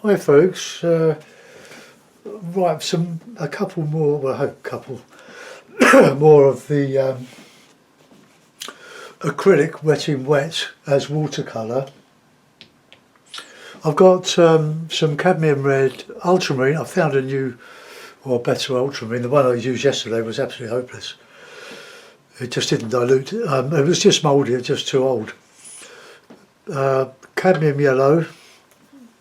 Hi folks, right, a couple more, well a couple more of the acrylic wet in wet as watercolour. I've got some cadmium red ultramarine. I found a new or better ultramarine. The one I used yesterday was absolutely hopeless. It just didn't dilute. It was just mouldy, it's just too old. Cadmium yellow,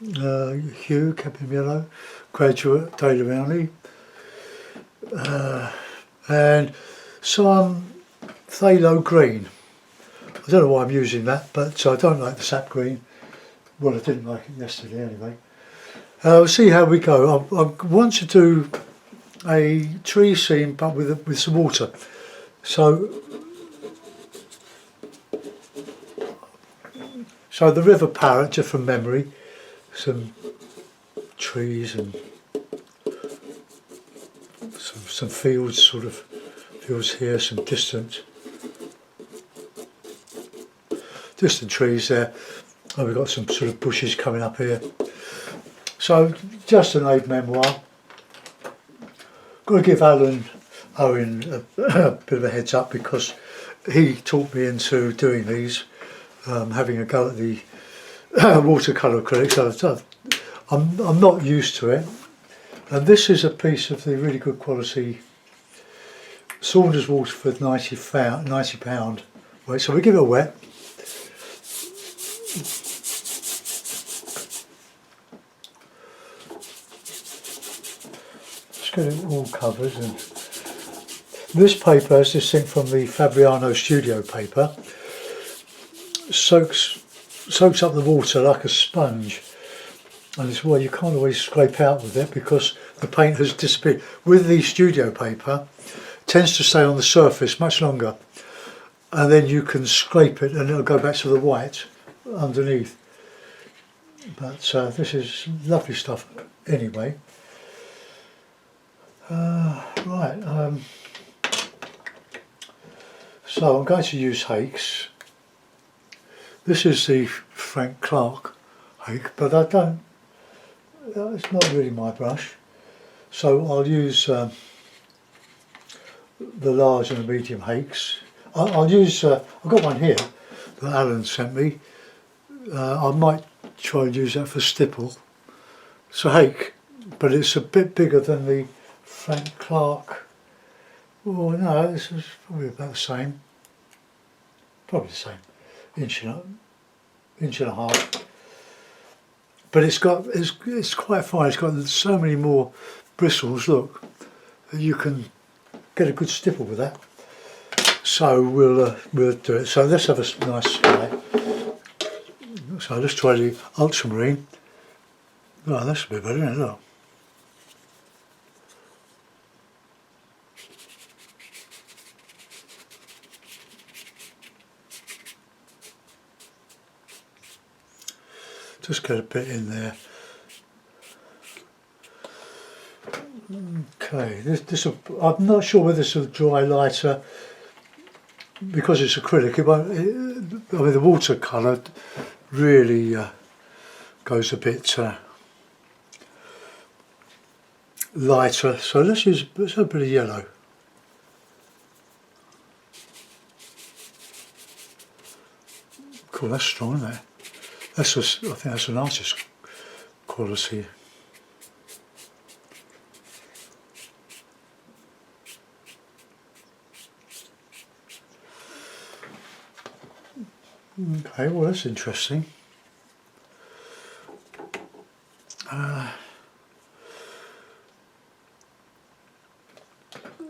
hue, cadmium yellow, graduate, Daily Rowney, and some phthalo green. I don't know why I'm using that, but I don't like the sap green. Well, I didn't like it yesterday anyway. We'll see how we go. I want to do a tree scene, but with some water. So the River Parrett, just from memory, some trees and some fields, sort of fields here, some distant trees there. And we've got some sort of bushes coming up here. So just an aid memoir. Got to give Owen a bit of a heads up because he talked me into doing these, having a go at the watercolour acrylics. So I'm not used to it. And this is a piece of the really good quality Saunders Waterford £90 weight. So we give it a wet. Get it all covered, and this paper is this thing from the Fabriano Studio paper, soaks up the water like a sponge, and it's why you can't always scrape out with it because the paint has disappeared. With the studio paper, it tends to stay on the surface much longer, and then you can scrape it and it'll go back to the white underneath. But this is lovely stuff anyway. Right, so I'm going to use Hakes. This is the Frank Clark Hake, but it's not really my brush. So I'll use the large and the medium Hakes. I'll use, I've got one here that Alan sent me. I might try and use that for stipple. It's a Hake, but it's a bit bigger than the Frank Clark. Oh no, this is probably about the same. Probably the same. Inch and a half. But it's quite fine. It's got so many more bristles. Look, you can get a good stipple with that. So we'll do it. So let's have a nice sky. So let's try the ultramarine. Oh, that's a bit better, isn't it? Look. Just get a bit in there. Okay, I'm not sure whether this will dry lighter because it's acrylic. It won't. I mean, the watercolour really goes a bit lighter. So let's have a bit of yellow. Cool, that's strong, isn't it? I think that's an artist quality. Okay, well that's interesting.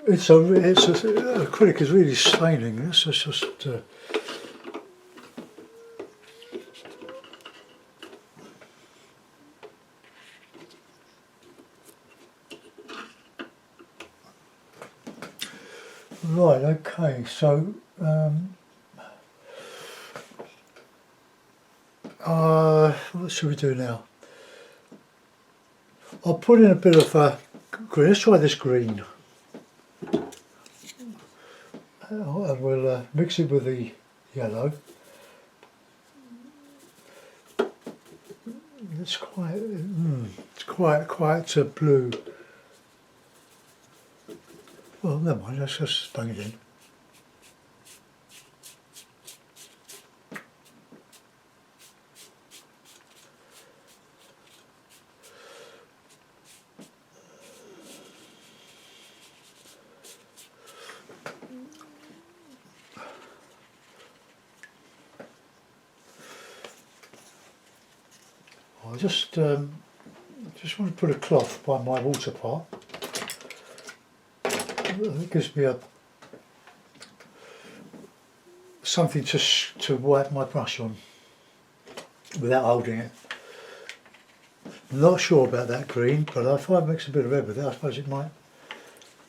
Acrylic is really staining. This is just. Right, okay, so what should we do now? I'll put in a bit of green. Let's try this green. And we'll mix it with the yellow. it's quite blue. Well, never mind, let's just bang it in. I just want to put a cloth by my water pot. It gives me something to wipe my brush on without holding it. I'm not sure about that green, but if I mix a bit of red with it, I suppose it might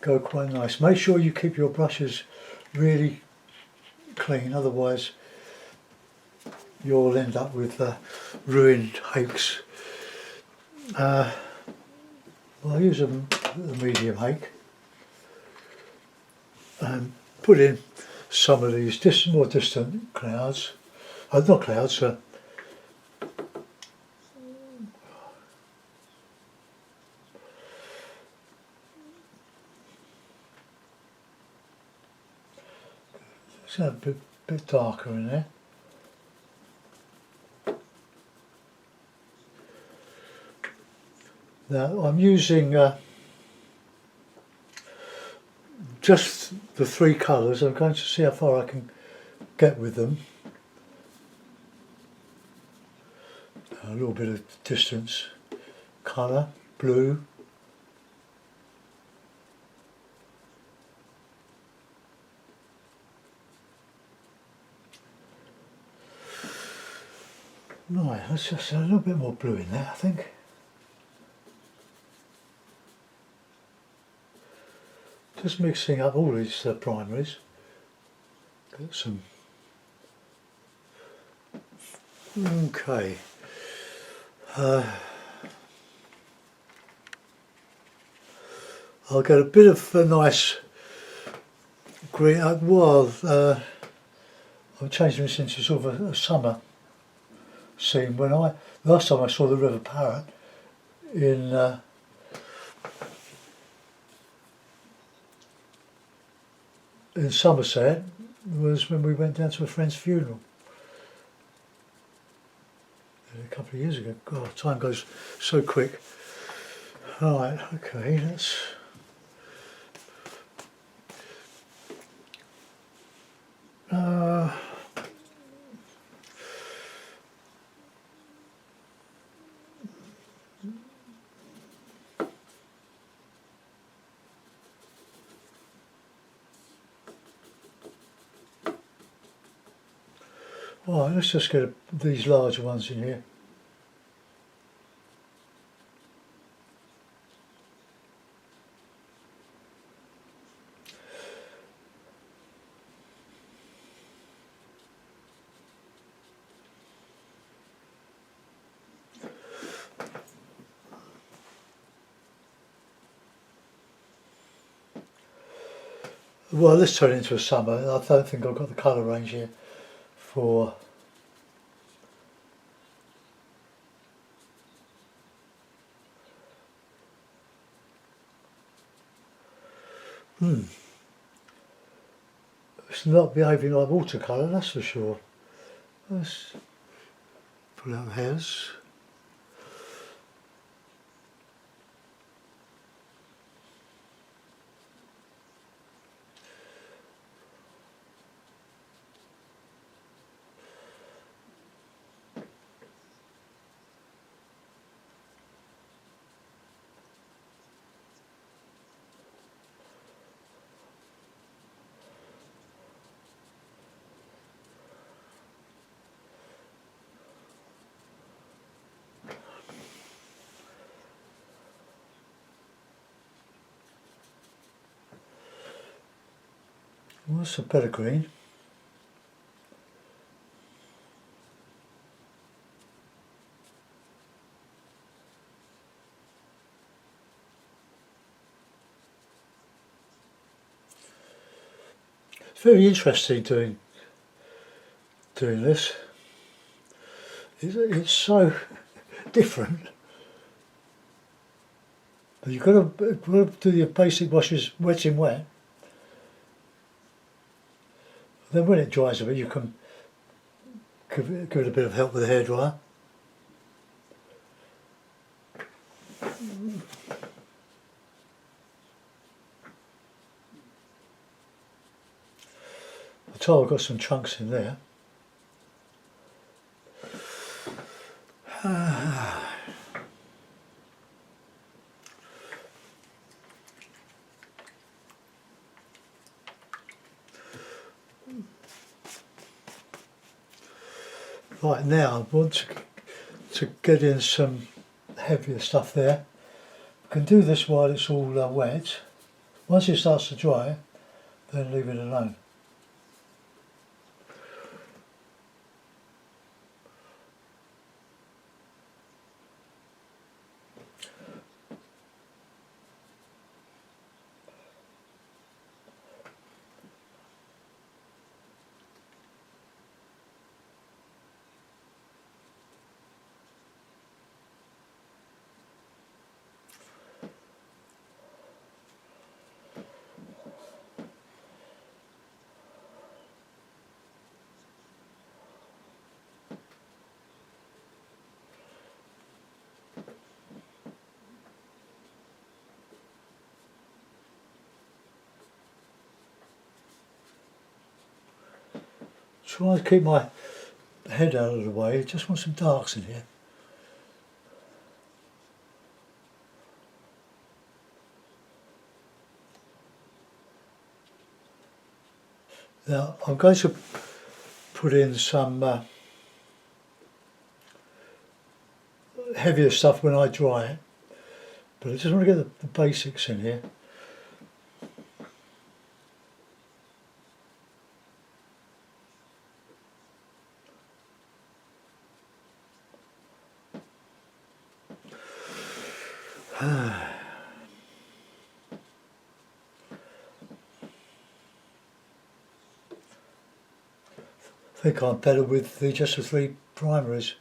go quite nice. Make sure you keep your brushes really clean, otherwise you'll end up with ruined hakes. I'll use a medium hake and put in some of these more distant clouds, not clouds, it's a bit darker in there. Now I'm using just the three colours. I'm going to see how far I can get with them. A little bit of distance. Colour, blue. Right, let's just a little bit more blue in there, I think. Just mixing up all these primaries. Got some. Okay. I'll get a bit of a nice green. I'm changing this into sort of a summer scene. Last time I saw the River Parrett in Somerset was when we went down to a friend's funeral a couple of years ago. God, time goes so quick. Right, okay, let's. Right, let's just get these larger ones in here. Well, let's turn it into a summer. I don't think I've got the colour range here for It's not behaving like watercolour, that's for sure. Let's pull out the hairs. What's a better green? It's very interesting doing this. It's so different. But you've got to do your basic washes wet in wet. Then when it dries a bit, you can give it a bit of help with the hairdryer. The tile got some chunks in there. Right, now I want to get in some heavier stuff there. I can do this while it's all wet. Once it starts to dry, then leave it alone. Try to keep my head out of the way. Just want some darks in here. Now I'm going to put in some heavier stuff when I dry it, but I just want to get the basics in here. I think I'm better with just the 3 primaries.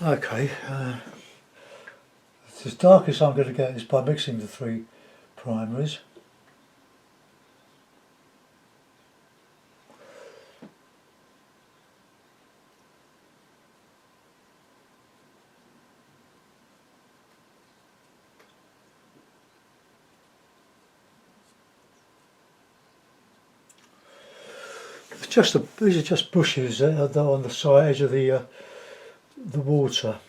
Okay, it's as dark as I'm going to get is by mixing the 3 primaries. These are just bushes that are on the side edge of the water.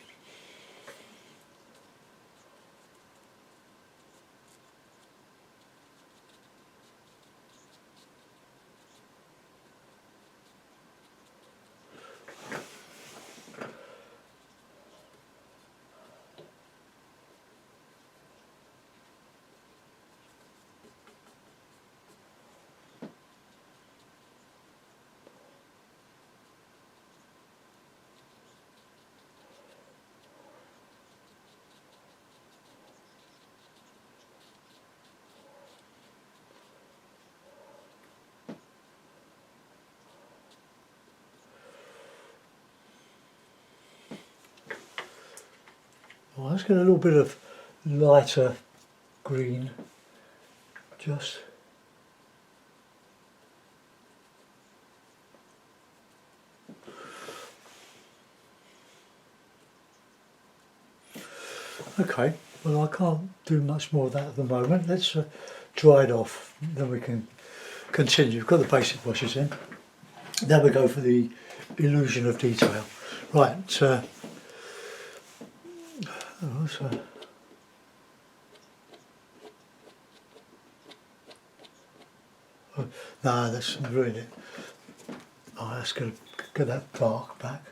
Well, let's get a little bit of lighter green, just. Okay, well I can't do much more of that at the moment. Let's dry it off, then we can continue. We've got the basic washes in. Now we go for the illusion of detail. Right, no, that's ruined it. Oh, that's going to get that dark back.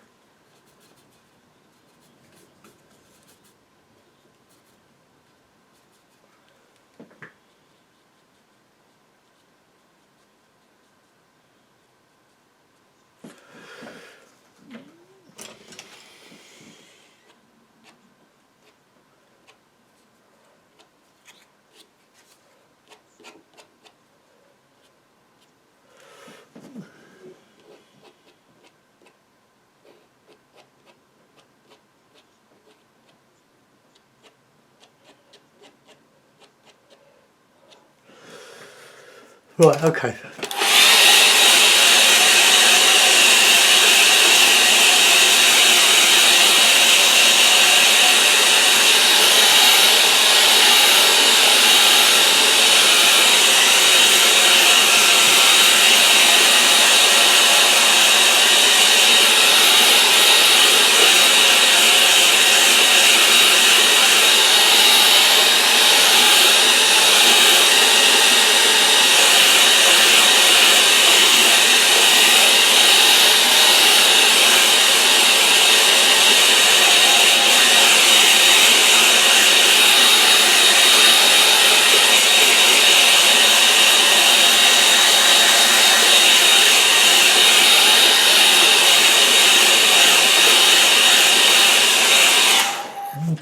Right, okay.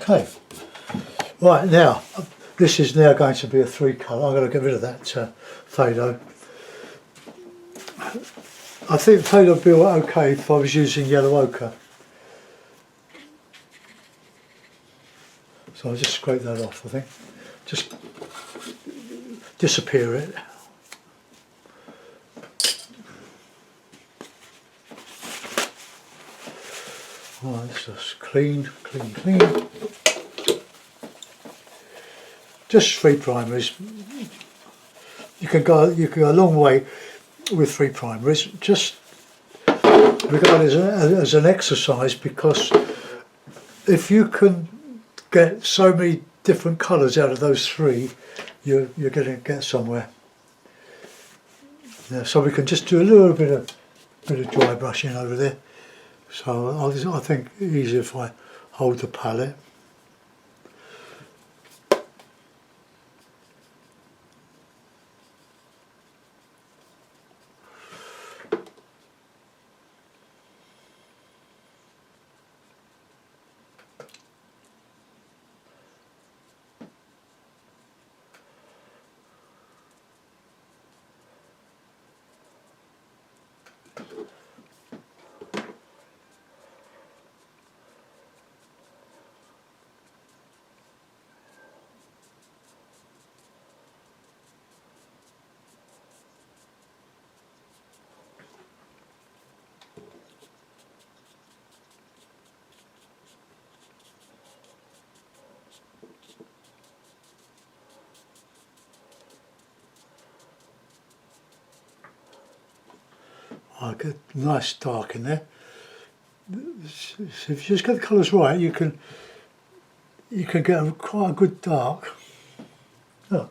Okay. Right, now, this is now going to be a 3 colour. I'm going to get rid of that phado. I think phado would be okay if I was using yellow ochre. So I'll just scrape that off, I think. Just disappear it. Right, let's just clean. Just 3 primaries. You can go a long way with 3 primaries. Just regard it as an exercise, because if you can get so many different colours out of those 3, you're going to get somewhere. Yeah, so we can just do a little bit of dry brushing over there. So I think easier if I hold the palette. I get nice dark in there. So if you just get the colours right, you can get quite a good dark. Oh.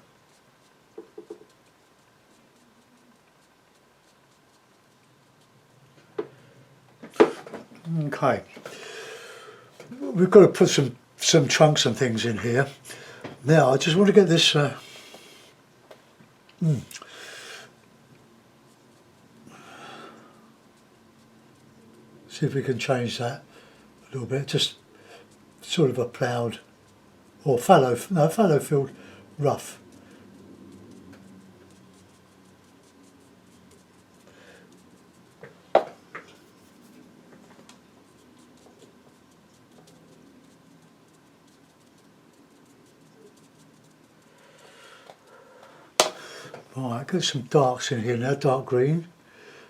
Okay, we've got to put some trunks and things in here. Now I just want to get this. See if we can change that a little bit. Just sort of a ploughed or fallow filled rough. Right, got some darks in here now, dark green,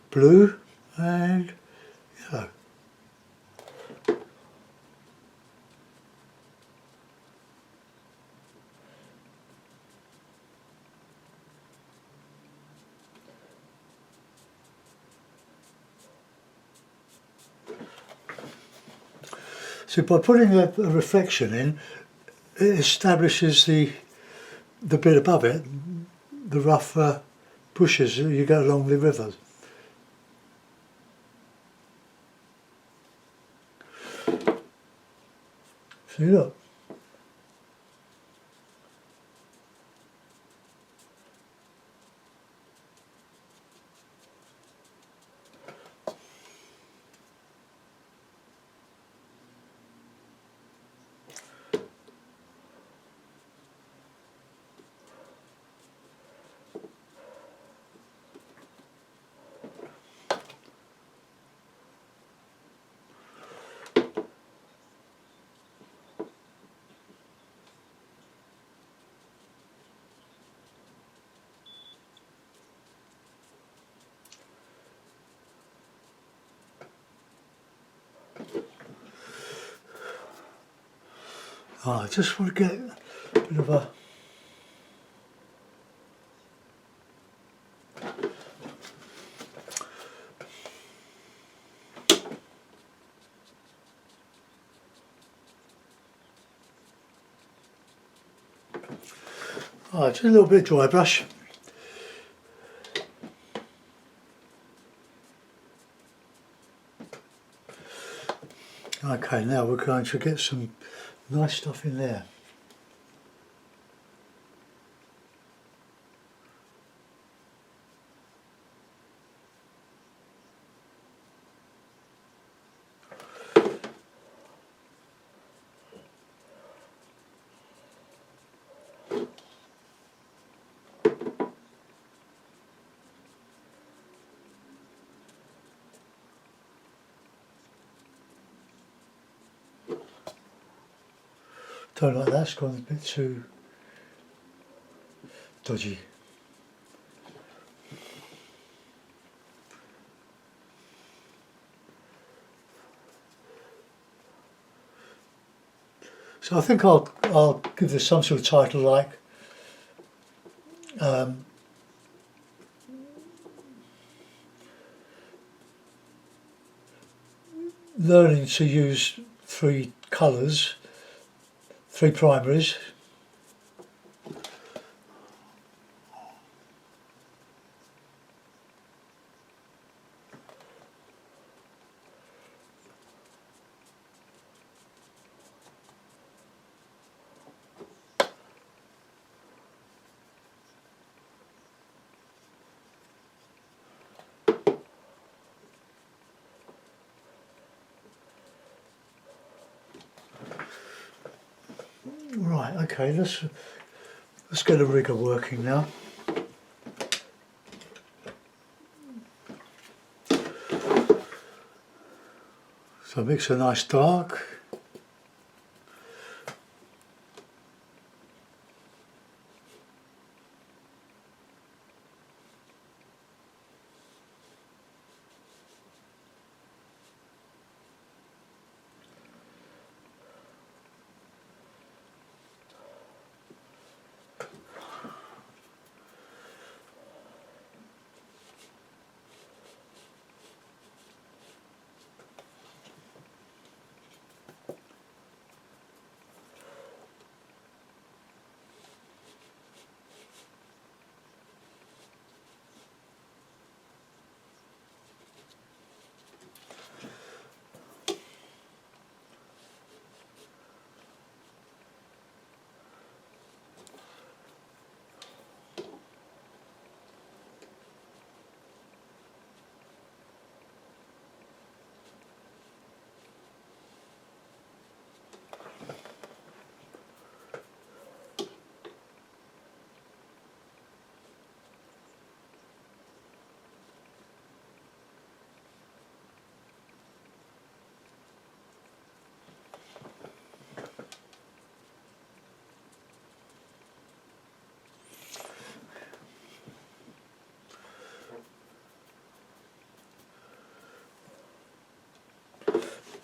blue and yellow. So by putting a reflection in, it establishes the bit above it, the rough bushes that you get along the river. See, look. I just want to get a bit of a just a little bit of dry brush. Okay, now we're going to get some nice stuff in there. Don't like that, it's gone a bit too dodgy. So I think I'll give this some sort of title like learning to use 3 colours, 3 primaries. Right, okay, let's get the rigger working now. So mix a nice dark.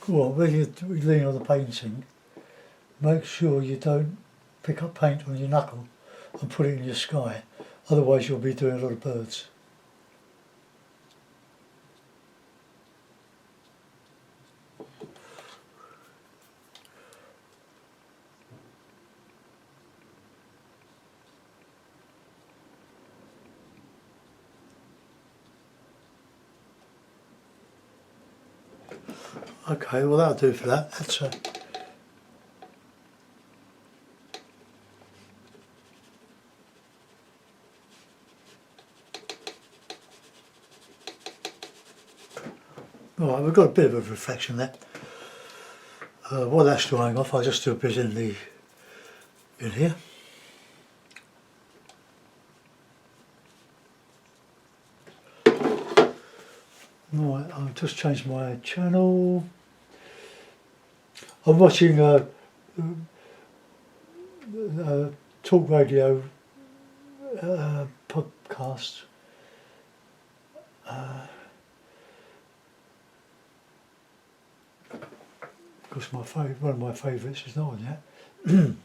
Well, when you're leaning on the painting, make sure you don't pick up paint on your knuckle and put it in your sky, otherwise you'll be doing a lot of birds. Okay, well that'll do for that. That's all right, we've got a bit of a reflection there. While that's drying off, I'll just do a bit in here. Right, I'll just change my channel. I'm watching talk radio podcast. Because one of my favourites is not on yet. Oh,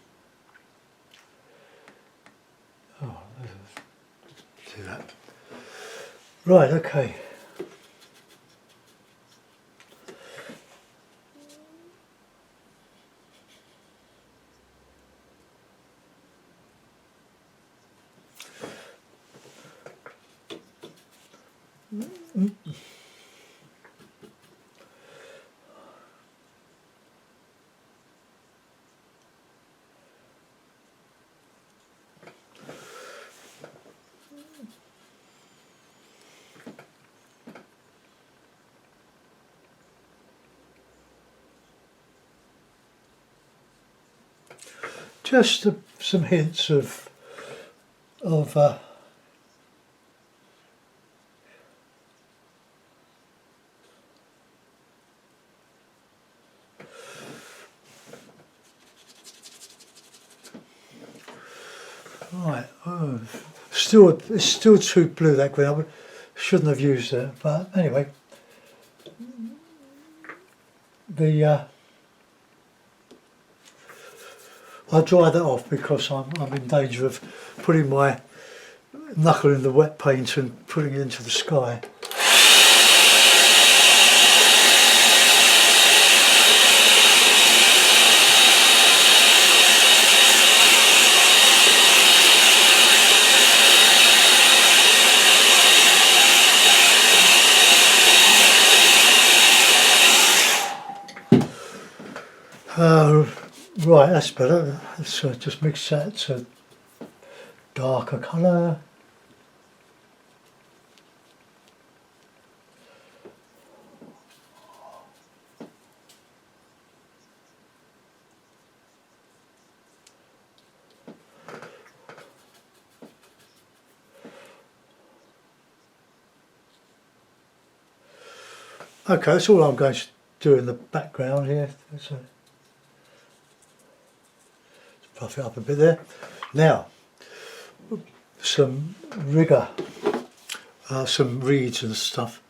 do that. Right, okay. Just some hints of right. Oh, it's still too blue, that green. Shouldn't have used it, but anyway. I'll dry that off because I'm in danger of putting my knuckle in the wet paint and putting it into the sky. Right, that's better. Let's just mix that to darker colour. Okay, that's all I'm going to do in the background here. So, puff it up a bit there. Now, some rigger, some reeds and stuff.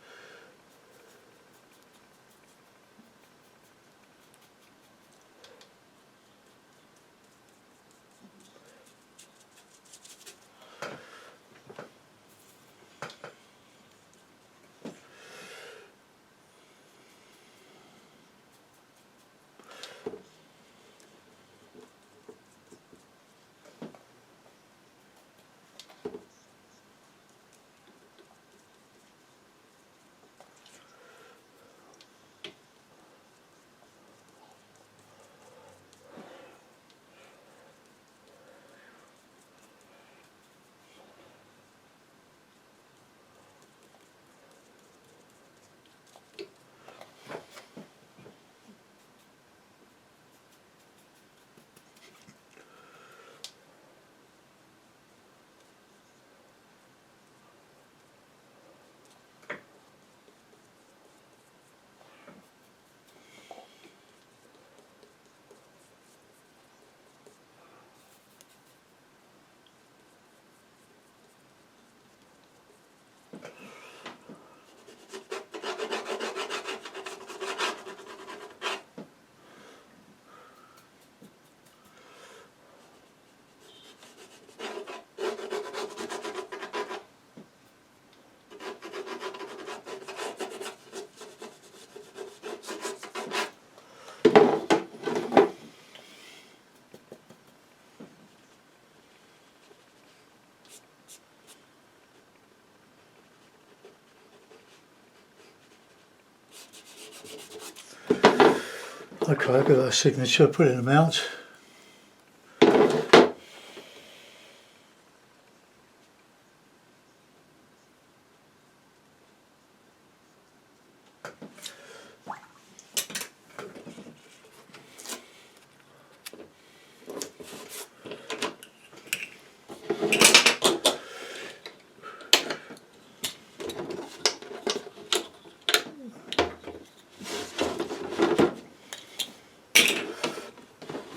Okay, I've got that signature, put it in the mount.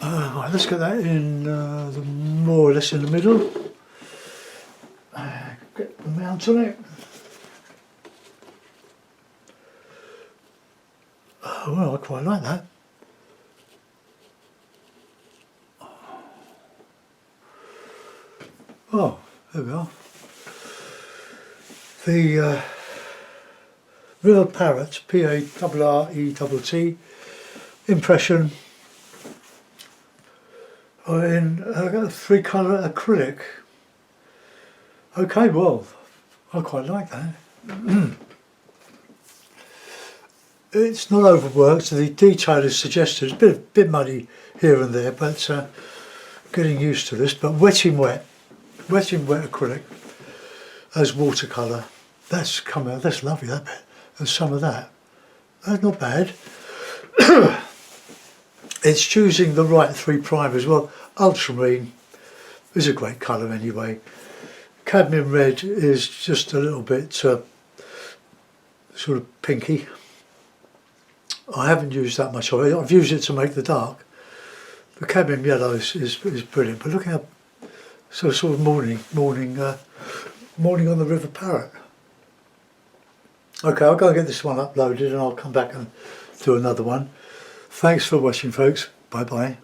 Right, let's get that in more or less in the middle. Get the mount on it. Oh, well, I quite like that. Oh, there we are. The River Parrett, Parrett, impression in 3-colour acrylic. Okay, well, I quite like that. It's not overworked, the detail is suggested. It's a bit muddy here and there, but getting used to this. But wet in wet acrylic as watercolour. That's come out, that's lovely, that bit. There's some of that. That's not bad. It's choosing the right 3 primers. Well, ultramarine is a great colour anyway. Cadmium red is just a little bit sort of pinky. I haven't used that much of it. I've used it to make the dark. The cadmium yellow is brilliant. But look how sort of morning on the River Parrett. Okay, I'll go and get this one uploaded and I'll come back and do another one. Thanks for watching, folks. Bye bye.